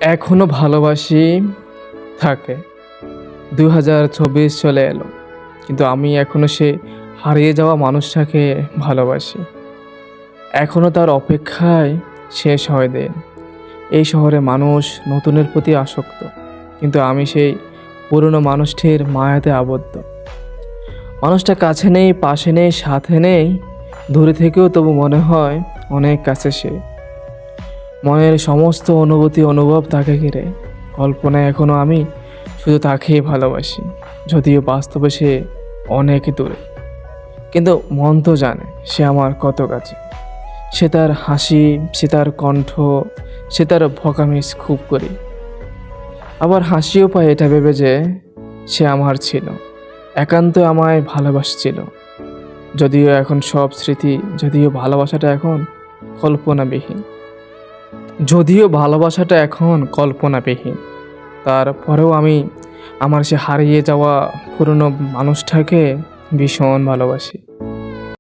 এখনো ভালোবাসি থাকে। ২০২৪ চলে এলো, কিন্তু আমি এখনো সে হারিয়ে যাওয়া মানুষটাকে ভালোবাসি। এখনো তার অপেক্ষায় শেষ হয় দিন। এই শহরে মানুষ নতুনের প্রতি আসক্ত, কিন্তু আমি সেই পুরনো মানুষটির মায়াতে আবদ্ধ। মানুষটা কাছে নেই, পাশে নেই, সাথে নেই, দূরে থেকেও তবু মনে হয় অনেক কাছে সে। মনের সমস্ত অনুভূতি অনুভব তাকে ঘিরে। কল্পনায় এখনো আমি শুধু তাকেই ভালোবাসি, যদিও বাস্তবে সে অনেক দূরে। কিন্তু মন তো জানে সে আমার কত কাছে। সে তার হাসি, সে তার কণ্ঠ, সে তার ভকামিজ খুব করি। আবার হাসিও পায় এটা ভেবে যে সে আমার ছিল, একান্ত আমায় ভালোবাসছিল। যদিও এখন সব স্মৃতি, যদিও ভালোবাসাটা এখন কল্পনাবিহীন, যদিও ভালোবাসাটা এখন কল্পনাবিহীন, তারপরেও আমি আমার সে হারিয়ে যাওয়া পুরনো মানুষটাকে ভীষণ ভালোবাসি।